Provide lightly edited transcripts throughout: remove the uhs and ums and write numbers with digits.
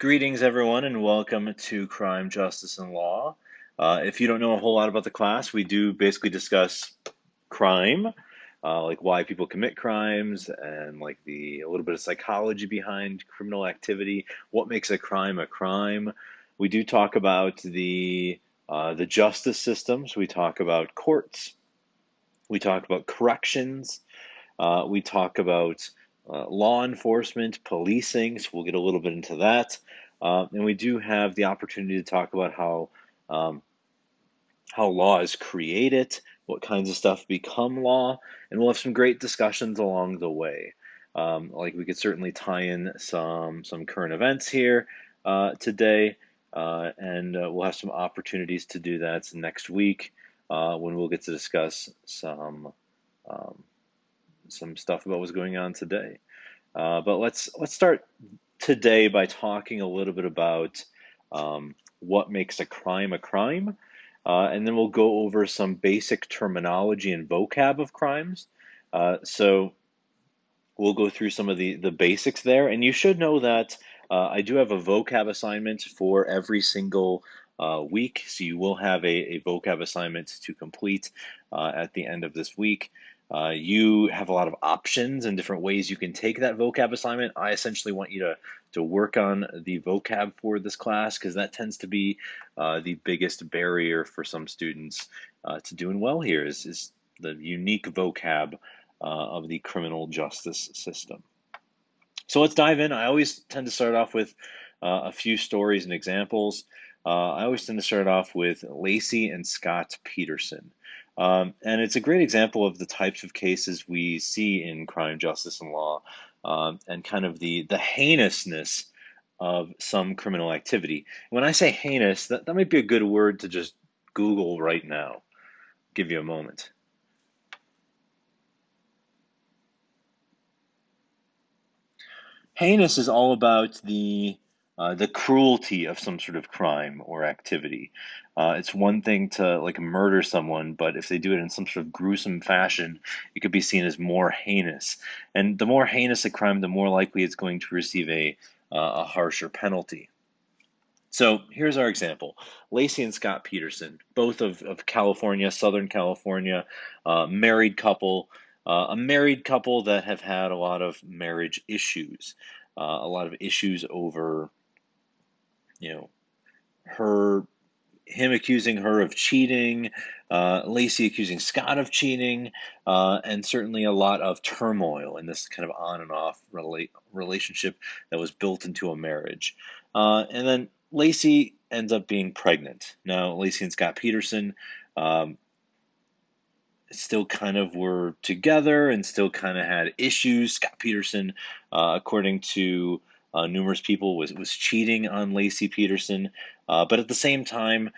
Greetings, everyone, and welcome to Crime, Justice, and Law. If you don't know a whole lot about the class, we do basically discuss crime, like why people commit crimes, and like a little bit of psychology behind criminal activity. What makes a crime a crime? We do talk about the justice system. So we talk about courts. We talk about corrections. We talk about law enforcement, policing, so we'll get a little bit into that. And we do have the opportunity to talk about um, how law is created, what kinds of stuff become law, and we'll have some great discussions along the way. Like we could certainly tie in some current events here today, and we'll have some opportunities to do that next week when we'll get to discuss um, some stuff about what's going on today. But let's start today by talking a little bit about what makes a crime, and then we'll go over some basic terminology and vocab of crimes. So we'll go through some of the basics there, and you should know that I do have a vocab assignment for every single week, so you will have a vocab assignment to complete at the end of this week. You have a lot of options and different ways you can take that vocab assignment. I essentially want you to work on the vocab for this class because that tends to be the biggest barrier for some students to doing well here is the unique vocab of the criminal justice system. So let's dive in. I always tend to start off with a few stories and examples. I always tend to start off with Lacey and Scott Peterson. And it's a great example of the types of cases we see in crime, justice, and law, and kind of the heinousness of some criminal activity. When I say heinous, that might be a good word to just Google right now. Give you a moment. Heinous is all about the cruelty of some sort of crime or activity. It's one thing to like murder someone, but if they do it in some sort of gruesome fashion, it could be seen as more heinous. And the more heinous a crime, the more likely it's going to receive a harsher penalty. So here's our example. Lacey and Scott Peterson, both of California, Southern California, married couple, a married couple that have had a lot of marriage issues, a lot of issues over, you know, her, him accusing her of cheating, Lacey accusing Scott of cheating, and certainly a lot of turmoil in this kind of on and off relationship that was built into a marriage. And then Lacey ends up being pregnant. Now, Lacey and Scott Peterson um, still kind of were together and still kind of had issues. Scott Peterson, according to numerous people, was cheating on Lacey Peterson. But at the same time,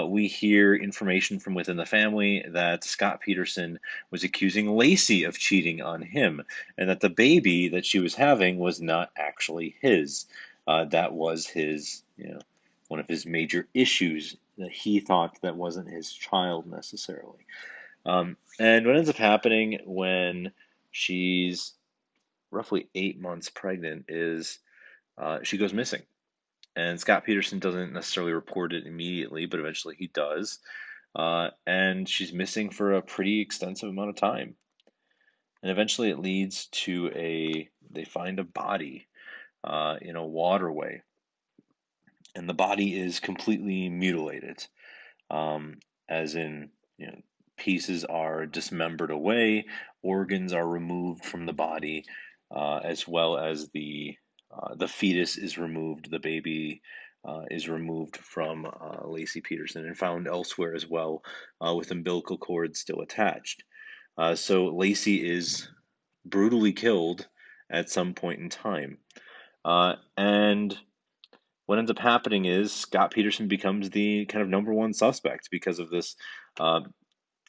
we hear information from within the family that Scott Peterson was accusing Lacey of cheating on him, and that the baby that she was having was not actually his. That was his, one of his major issues that he thought that wasn't his child necessarily. And what ends up happening when she's roughly 8 months pregnant is she goes missing. And Scott Peterson doesn't necessarily report it immediately, but eventually he does. And she's missing for a pretty extensive amount of time. And eventually it leads to they find a body in a waterway. And the body is completely mutilated, um, as in, pieces are dismembered away, organs are removed from the body, as well as the fetus is removed, the baby is removed from Lacey Peterson and found elsewhere as well, with umbilical cord still attached. So Lacey is brutally killed at some point in time. And what ends up happening is Scott Peterson becomes the kind of number one suspect because of this uh,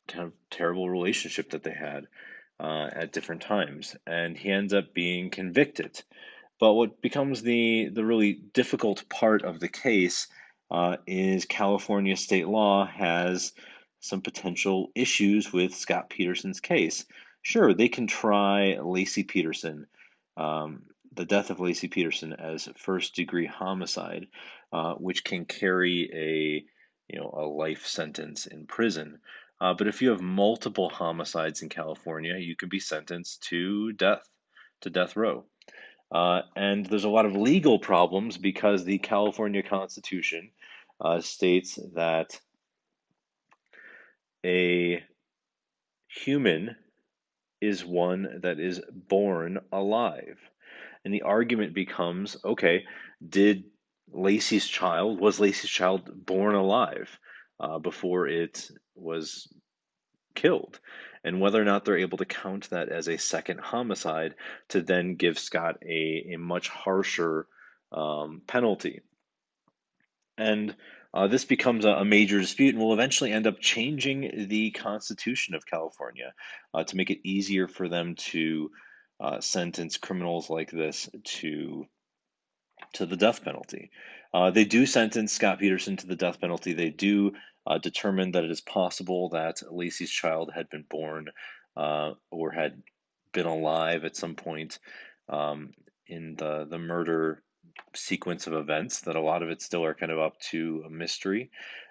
kind of terrible relationship that they had at different times, and he ends up being convicted. But what becomes the really difficult part of the case is California state law has some potential issues with Scott Peterson's case. Sure, they can try Lacey Peterson. Um, the death of Lacey Peterson as first-degree homicide, which can carry a life sentence in prison. But if you have multiple homicides in California, you can be sentenced to death row. And there's a lot of legal problems because the California Constitution states that a human is one that is born alive. And the argument becomes, okay, did was Lacey's child born alive before it was killed? And whether or not they're able to count that as a second homicide to then give Scott a much harsher penalty. And this becomes a major dispute and will eventually end up changing the Constitution of California to make it easier for them to sentence criminals like this to the death penalty. They do sentence Scott Peterson to the death penalty. They do determine that it is possible that Lacey's child had been born or had been alive at some point in the murder sequence of events, that a lot of it still are kind of up to a mystery.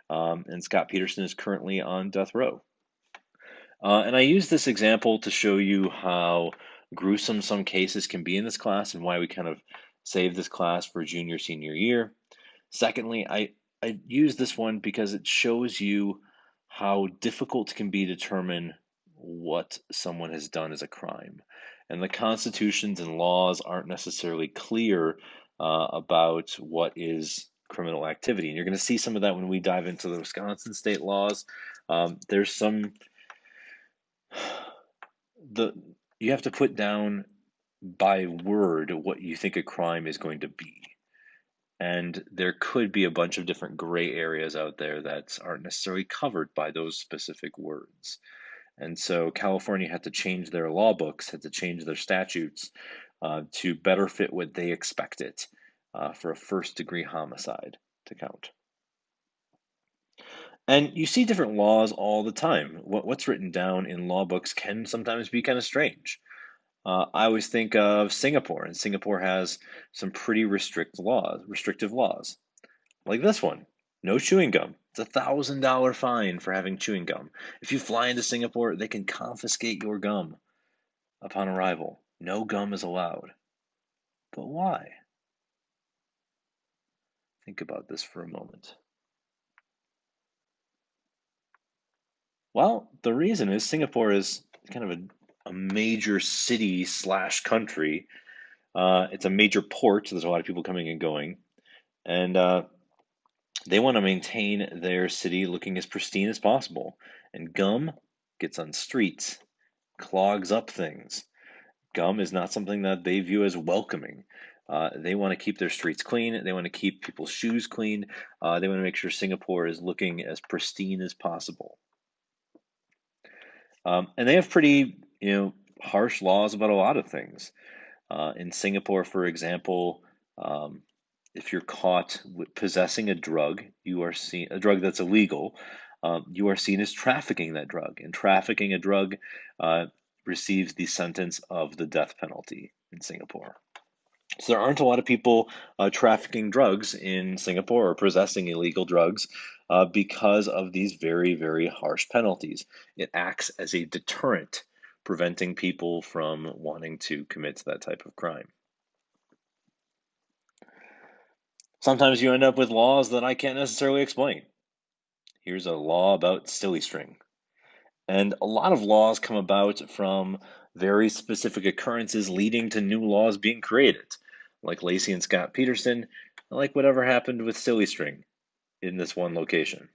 And Scott Peterson is currently on death row. And I use this example to show you how gruesome some cases can be in this class and why we kind of save this class for junior, senior year. Secondly, I use this one because it shows you how difficult it can be to determine what someone has done as a crime. And the constitutions and laws aren't necessarily clear about what is criminal activity. And you're going to see some of that when we dive into the Wisconsin state laws. There's some the you have to put down by word what you think a crime is going to be. And there could be a bunch of different gray areas out there that aren't necessarily covered by those specific words. And so California had to change their law books, had to change their statutes to better fit what they expect it for a first degree homicide to count. And you see different laws all the time. What's written down in law books can sometimes be kind of strange. I always think of Singapore, and Singapore has some pretty restrictive laws, like this one: no chewing gum. It's $1,000 fine for having chewing gum. If you fly into Singapore, they can confiscate your gum upon arrival. No gum is allowed. But why? Think about this for a moment. Well, the reason is Singapore is kind of a major city slash country. It's a major port, so there's a lot of people coming and going. And they want to maintain their city looking as pristine as possible. And gum gets on streets, clogs up things. Gum is not something that they view as welcoming. They want to keep their streets clean. They want to keep people's shoes clean. They want to make sure Singapore is looking as pristine as possible. And they have pretty, harsh laws about a lot of things. In Singapore, for example, if you're caught with possessing a drug, a drug that's illegal, you are seen as trafficking that drug, and trafficking a drug receives the sentence of the death penalty in Singapore. So there aren't a lot of people trafficking drugs in Singapore or possessing illegal drugs because of these very, very harsh penalties. It acts as a deterrent, preventing people from wanting to commit that type of crime. Sometimes you end up with laws that I can't necessarily explain. Here's a law about silly string. And a lot of laws come about from very specific occurrences leading to new laws being created, like Lacey and Scott Peterson, like whatever happened with silly string in this one location.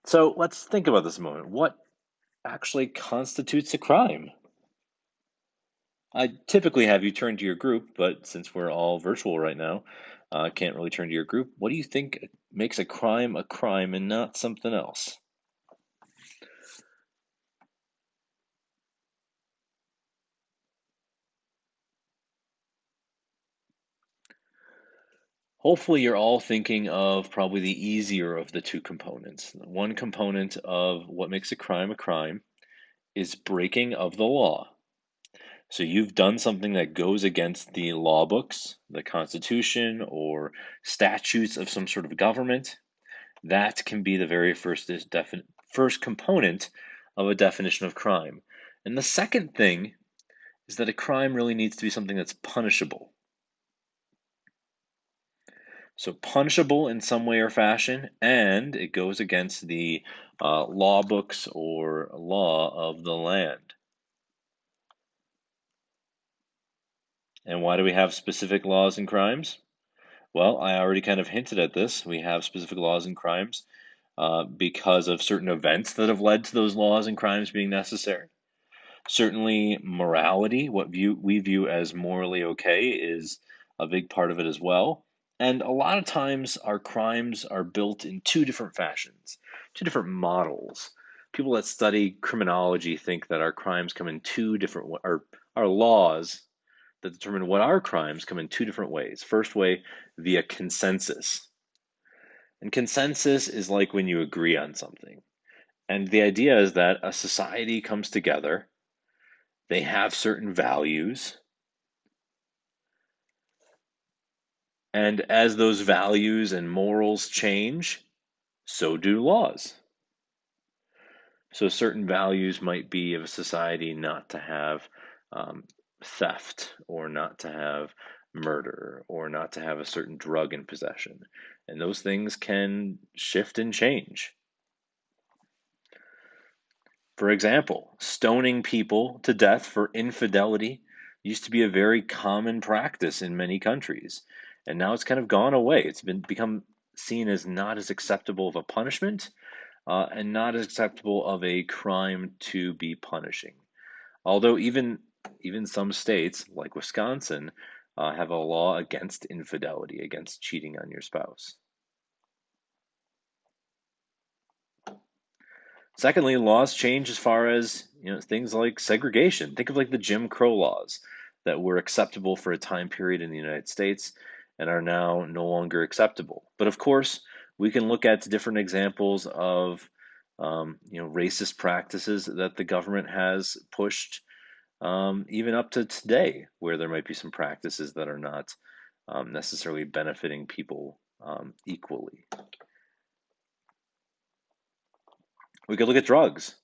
So let's think about this a moment. What actually constitutes a crime? I typically have you turn to your group, but since we're all virtual right now, I can't really turn to your group. What do you think makes a crime and not something else? Hopefully, you're all thinking of probably the easier of the two components. One component of what makes a crime is breaking of the law. So you've done something that goes against the law books, the Constitution, or statutes of some sort of government. That can be the very first component of a definition of crime. And the second thing is that a crime really needs to be something that's punishable. So punishable in some way or fashion, and it goes against the law books or law of the land. And why do we have specific laws and crimes? Well, I already kind of hinted at this. We have specific laws and crimes because of certain events that have led to those laws and crimes being necessary. Certainly, morality, we view as morally okay, is a big part of it as well. And a lot of times, our crimes are built in two different fashions, two different models. People that study criminology think that our crimes come in two different, or our laws that determine what our crimes come in two different ways. First way, via consensus. And consensus is like when you agree on something. And the idea is that a society comes together, they have certain values, and as those values and morals change, so do laws. So certain values might be of a society not to have um, theft, or not to have murder, or not to have a certain drug in possession. And those things can shift and change. For example, stoning people to death for infidelity used to be a very common practice in many countries, and now it's kind of gone away. It's become seen as not as acceptable of a punishment, and not as acceptable of a crime to be punishing. Although even some states, like Wisconsin, have a law against infidelity, against cheating on your spouse. Secondly, laws change as far as things like segregation. Think of like the Jim Crow laws that were acceptable for a time period in the United States and are now no longer acceptable. But of course, we can look at different examples of racist practices that the government has pushed, even up to today, where there might be some practices that are not necessarily benefiting people equally. We could look at drugs.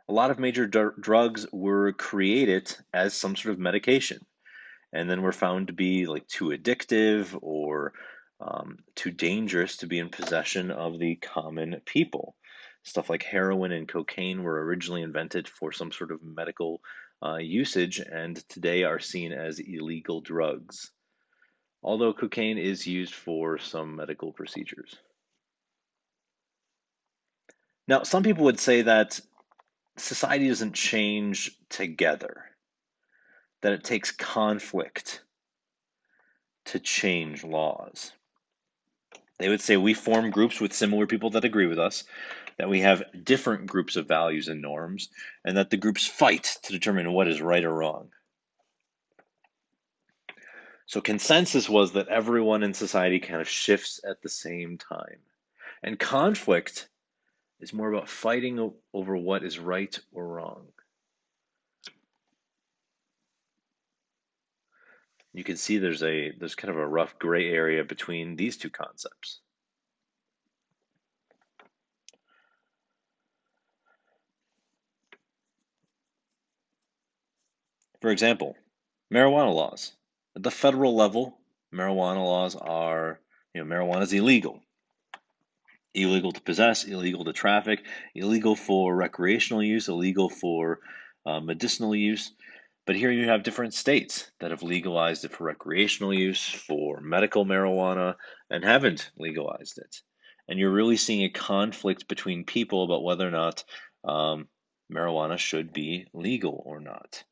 A lot of major drugs were created as some sort of medication and then were found to be like too addictive or too dangerous to be in possession of the common people. Stuff like heroin and cocaine were originally invented for some sort of medical usage and today are seen as illegal drugs, although cocaine is used for some medical procedures. Now, some people would say that society doesn't change together, that it takes conflict to change laws. They would say we form groups with similar people that agree with us, that we have different groups of values and norms, and that the groups fight to determine what is right or wrong. So consensus was that everyone in society kind of shifts at the same time. And conflict is more about fighting over what is right or wrong. You can see there's kind of a rough gray area between these two concepts. For example, marijuana laws. At the federal level, marijuana laws are, marijuana is illegal. Illegal to possess, illegal to traffic, illegal for recreational use, illegal for medicinal use. But here you have different states that have legalized it for recreational use, for medical marijuana, and haven't legalized it. And you're really seeing a conflict between people about whether or not marijuana should be legal or not.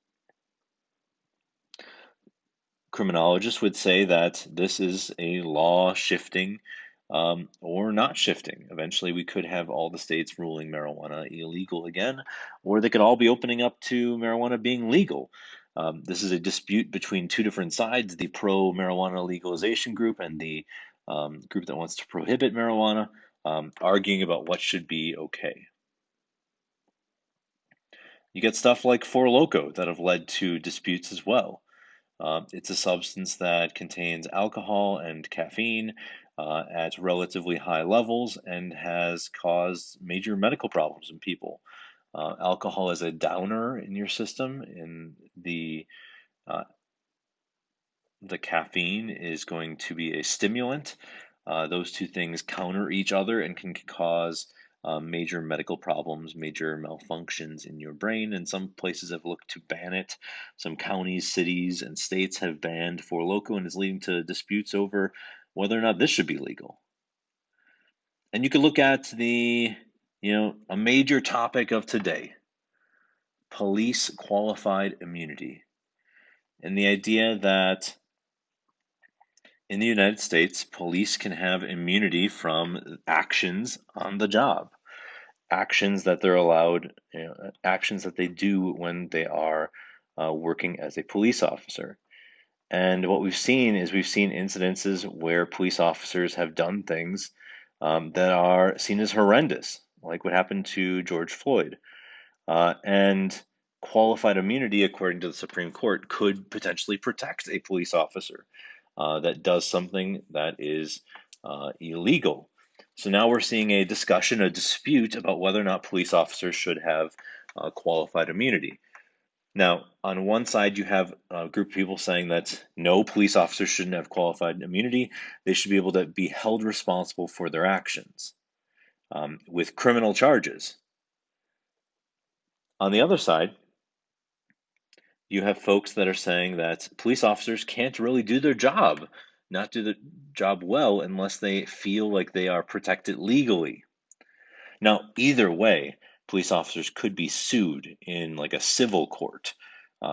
Criminologists would say that this is a law shifting or not shifting. Eventually, we could have all the states ruling marijuana illegal again, or they could all be opening up to marijuana being legal. This is a dispute between two different sides, the pro marijuana legalization group and the group that wants to prohibit marijuana, arguing about what should be okay. You get stuff like Loko that have led to disputes as well. It's a substance that contains alcohol and caffeine at relatively high levels and has caused major medical problems in people. Alcohol is a downer in your system, and uh, the caffeine is going to be a stimulant. Those two things counter each other and can cause major medical problems, major malfunctions in your brain. And some places have looked to ban it. Some counties, cities, and states have banned Four Loko, and is leading to disputes over whether or not this should be legal. And you could look at a major topic of today: police qualified immunity. And the idea that in the United States, police can have immunity from actions on the job, actions that they're allowed, actions that they do when they are working as a police officer. And what we've seen incidences where police officers have done things that are seen as horrendous, like what happened to George Floyd. And qualified immunity, according to the Supreme Court, could potentially protect a police officer that does something that is illegal. So now we're seeing a discussion, a dispute about whether or not police officers should have qualified immunity. Now, on one side, you have a group of people saying that no, police officers shouldn't have qualified immunity. They should be able to be held responsible for their actions with criminal charges. On the other side, you have folks that are saying that police officers can't really do their job, not do the job well, unless they feel like they are protected legally. Now, either way, police officers could be sued in like a civil court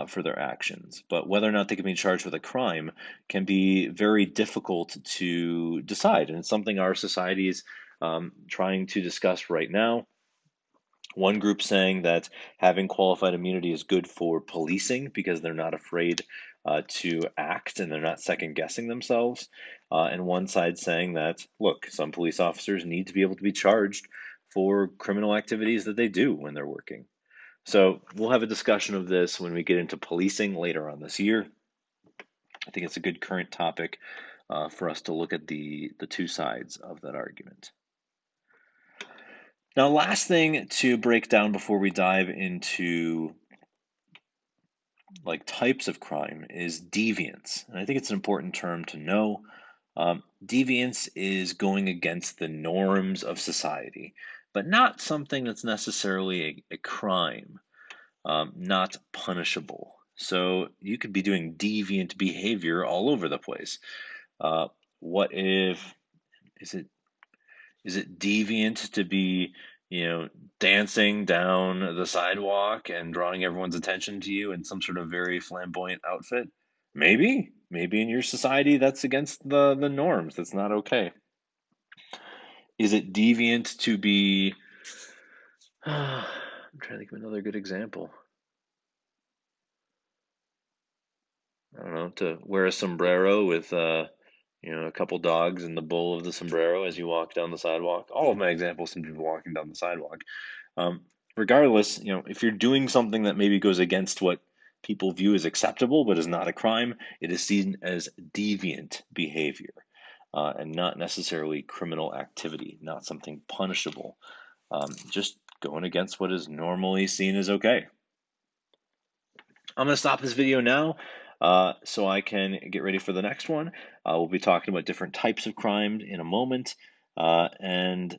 for their actions, but whether or not they can be charged with a crime can be very difficult to decide, and it's something our society is trying to discuss right now. One group saying that having qualified immunity is good for policing because they're not afraid to act and they're not second guessing themselves. And one side saying that, look, some police officers need to be able to be charged for criminal activities that they do when they're working. So we'll have a discussion of this when we get into policing later on this year. I think it's a good current topic for us to look at the two sides of that argument. Now, last thing to break down before we dive into like types of crime is deviance. And I think it's an important term to know. Deviance is going against the norms of society, but not something that's necessarily a crime, not punishable. So you could be doing deviant behavior all over the place. What if is it is it deviant to be, dancing down the sidewalk and drawing everyone's attention to you in some sort of very flamboyant outfit? Maybe. Maybe in your society that's against the norms. That's not okay. Is it deviant to be I'm trying to think of another good example. I don't know, to wear a sombrero with a couple dogs in the bowl of the sombrero as you walk down the sidewalk. All of my examples seem to be walking down the sidewalk. Um, Regardless, if you're doing something that maybe goes against what people view as acceptable but is not a crime, it is seen as deviant behavior and not necessarily criminal activity, not something punishable. Just going against what is normally seen as okay. I'm going to stop this video now so I can get ready for the next one. We'll be talking about different types of crimes in a moment. And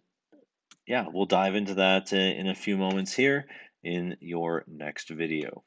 yeah, we'll dive into that in a few moments here in your next video.